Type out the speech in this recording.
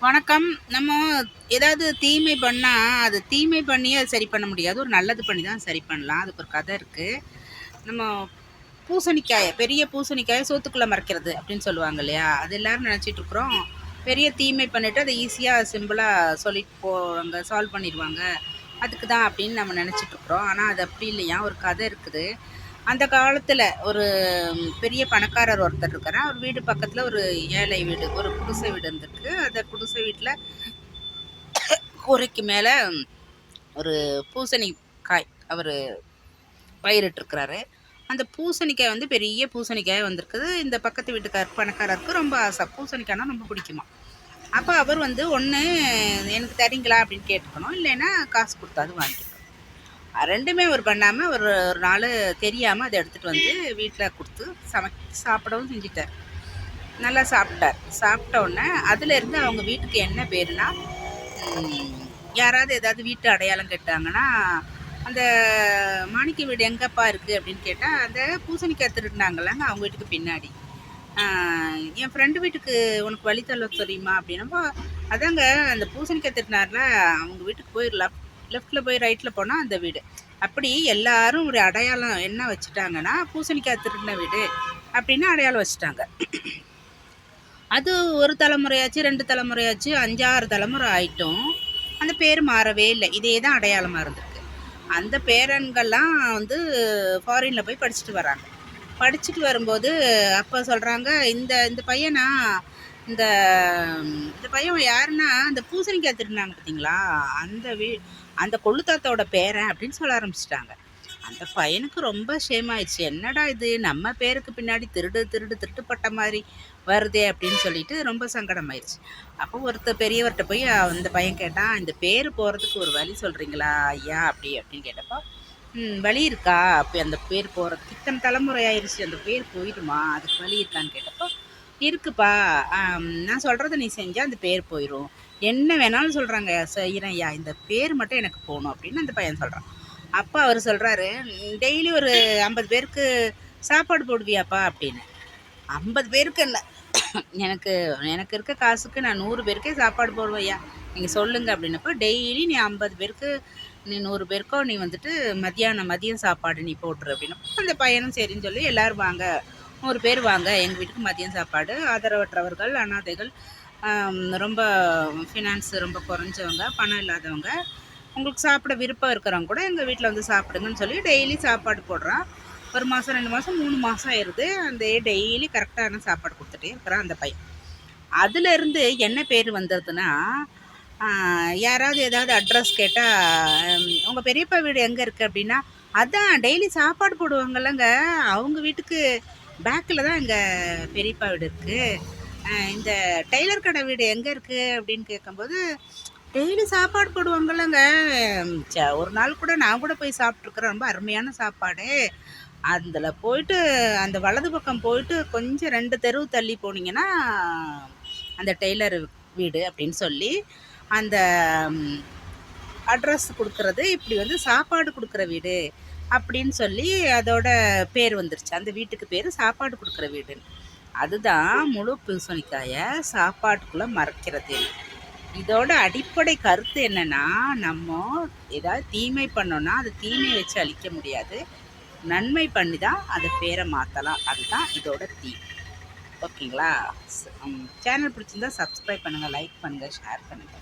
வணக்கம். நம்ம ஏதாவது தீமை பண்ணா, அது தீமை பண்ணியே அது சரி பண்ண முடியாது. ஒரு நல்லது பண்ணி தான் சரி பண்ணலாம். அதுக்கு ஒரு கதை இருக்கு. நம்ம பூசணிக்காய, பெரிய பூசணிக்காய சோத்துக்குள்ள மறைக்கிறது அப்படின்னு சொல்லுவாங்க இல்லையா? அது எல்லாரும் நெனச்சிட்டு இருக்கிறோம். பெரிய தீமை பண்ணிட்டு அத ஈஸியா சிம்பிளா சொல்லிட்டு போவாங்க, சால்வ் பண்ணிருவாங்க. அதுக்கு தான் அப்படின்னு நம்ம நெனச்சிட்டு இருக்கிறோம். ஆனா அது அப்படி இல்லையாம். ஒரு கதை இருக்குது. அந்த காலத்துல ஒரு பெரிய பணக்காரர் ஒருத்தர் இருக்காரு. அவர் வீடு பக்கத்துல ஒரு ஏழை வீடு, ஒரு குடிசை வீடு இருந்திருக்கு. அந்த குடிசை வீட்ல கூரைக்கு மேல ஒரு பூசணிக்காய் அவரு பயிரிட்டிருக்கிறாரு. அந்த பூசணிக்காய் வந்து பெரிய பூசணிக்காய் வந்திருக்குது. இந்த பக்கத்து வீட்டுக்கார் பணக்காரருக்கு ரொம்ப ஆசை. பூசணிக்காய்னா ரொம்ப பிடிக்குமாம். அப்ப அவர் வந்து ஒண்ணு எனக்கு தர்றீங்களா அப்படின்னு கேட்டுக்கணும். இல்லைன்னா காசு குடுத்தாவது வாங்கிக்கணும். 2மே அவர் பண்ணாம ஒரு ஒரு நாளு தெரியாம அத எடுத்துட்டு வந்து வீட்ல குடுத்து சாப்பிடவும் செஞ்சுட்டார். நல்லா சாப்பிட்டார். சாப்பிட்ட உடனே அதுலேருந்து அவங்க வீட்டுக்கு என்ன பேருனா, யாராவது ஏதாவது வீட்டு அடையாளம் கேட்டாங்கன்னா, அந்த மாணிக்க வீடு எங்கப்பா இருக்கு அப்படின்னு கேட்டா, அந்த பூசணிக்காய் திருடுனாங்கல்லங்க அவங்க வீட்டுக்கு பின்னாடி. என் ஃப்ரெண்டு வீட்டுக்கு உனக்கு வழி சொல்ல தெரியுமா அப்படின்னப்போ, அதாங்க அந்த பூசணிக்காய் திருடினார்ல அவங்க வீட்டுக்கு போய் லெஃப்ட்ல போய் ரைட்ல போனா அந்த வீடு. அப்படி எல்லாரும் ஒரு அடையாளம் என்ன வச்சுட்டாங்கன்னா, பூசணிக்காய் திருடின வீடு அப்படின்னு அடையாளம் வச்சுட்டாங்க. அது ஒரு தலைமுறையாச்சு, 2 தலைமுறையாச்சு, 5, 6 தலைமுறை ஆயிட்டும். அந்த பேர் மாறவே இல்ல. இதே தான் அடையாளமா இருந்திருக்கு. அந்த பேரன்கள்லாம் வந்து ஃபாரின்ல போய் படிச்சுட்டு வராங்க. படிச்சுட்டு வரும்போது அப்ப சொல்றாங்க, "இந்த இந்த பையனா இந்த இந்த பையன் யாருன்னா, அந்த பூசணிக்காய் திருடுனாங்க பார்த்தீங்களா? அந்த அந்த கொள்ளு தாத்தாவோட பேரன்" அப்படின்னு சொல்ல ஆரம்பிச்சுட்டாங்க. அந்த பையனுக்கு ரொம்ப ஷேம் ஆயிடுச்சு. என்னடா இது நம்ம பேருக்கு பின்னாடி திருடு திருடு திருட்டு பட்ட மாதிரி வருதே அப்படின்னு சொல்லிட்டு ரொம்ப சங்கடமாயிருச்சு. அப்போ பெரியவர்கிட்ட போய் அந்த பையன் கேட்டான், இந்த பேர் போகிறதுக்கு ஒரு வழி சொல்கிறீங்களா ஐயா அப்படி அப்படின்னு கேட்டப்போ, வழி இருக்கா அப்போ அந்த பேர் போகிறதுக்கு இத்தனை தலைமுறை ஆயிடுச்சு அந்த பேர் போயிடுமா அதுக்கு வழி இருக்கான்னு கேட்டப்போ, இருக்குப்பா. நான் சொல்கிறத நீ செஞ்சால் அந்த பேர் போயிடும். என்ன வேணாலும் சொல்கிறாங்க செய்கிறேன் ஐயா, இந்த பேர் மட்டும் எனக்கு போகணும் அப்படின்னு அந்த பையன் சொல்கிறான். அப்பா அவர் சொல்றாரு, டெய்லி ஒரு 50 பேருக்கு சாப்பாடு போடுவியாப்பா அப்படின்னு. 50 பேருக்கு இல்ல. எனக்கு எனக்கு இருக்க காசுக்கு நான் 100 பேருக்கே சாப்பாடு போடுவேன்யா. நீங்க சொல்லுங்க அப்படின்னப்போ, டெய்லி நீ 50 பேருக்கு நீ 100 பேருக்கோ நீ வந்துட்டு மதியம் சாப்பாடு நீ போட்டுரு அப்படின்னப்போ, அந்த பையனும் சரின்னு சொல்லி எல்லாரும் வாங்க 100 பேர் வாங்க எங்கள் வீட்டுக்கு மதியம் சாப்பாடு. ஆதரவற்றவர்கள், அனாதைகள், ரொம்ப ஃபினான்ஸ் ரொம்ப குறைஞ்சவங்க, பணம் இல்லாதவங்க, உங்களுக்கு சாப்பிட விருப்பம் இருக்கிறவங்க கூட எங்கள் வீட்டில் வந்து சாப்பிடுங்கன்னு சொல்லி டெய்லி சாப்பாடு போடுறான். 1 மாதம் 2 மாதம் 3 மாதம் ஆயிடுது. அந்த டெய்லி கரெக்டான சாப்பாடு கொடுத்துட்டே இருக்கிறான் அந்த பையன். அதுலேருந்து என்ன பேர் வந்ததுன்னா, யாராவது ஏதாவது அட்ரஸ் கேட்டால், உங்கள் பெரியப்பா வீடு எங்கே இருக்குது அப்படின்னா, அதான் டெய்லி சாப்பாடு போடுவாங்கல்லங்க அவங்க வீட்டுக்கு பேக்கில் தான் எங்கள் பெரியப்பா வீடு இருக்குது. இந்த டெய்லர் கடை வீடு எங்கே இருக்குது அப்படின்னு கேட்கும்போது, டெய்லி சாப்பாடு போடுவாங்கல்லங்க. ஒரு நாள் கூட நான் கூட போய் சாப்பிட்ருக்குறேன். ரொம்ப அருமையான சாப்பாடு. அதில் போயிட்டு அந்த வலது பக்கம் போயிட்டு கொஞ்சம் 2 தெரு தள்ளி போனீங்கன்னா, அந்த டெய்லர் வீடு அப்படின்னு சொல்லி, அந்த அட்ரஸ் குடுக்குறது, இப்படி வந்து சாப்பாடு குடுக்குற வீடு அப்படின்னு சொல்லி அதோட பேர் வந்துருச்சு. அந்த வீட்டுக்கு பேரு சாப்பாடு குடுக்குற வீடுன்னு. அதுதான் முழு பூசணிக்காய சாப்பாட்டுக்குள்ள மறைக்கிறது. இதோட அடிப்படை கருத்து என்னன்னா, நம்ம ஏதாவது தீமை பண்ணோம்னா, அது தீமைய வச்சு அழிக்க முடியாது. நன்மை பண்ணி தான் அது பேர மாத்தலாம். அதுதான் இதோட ஓகேங்களா? சேனல் பிடிச்சிருந்தா சப்ஸ்கிரைப் பண்ணுங்க, லைக் பண்ணுங்க, ஷேர் பண்ணுங்க.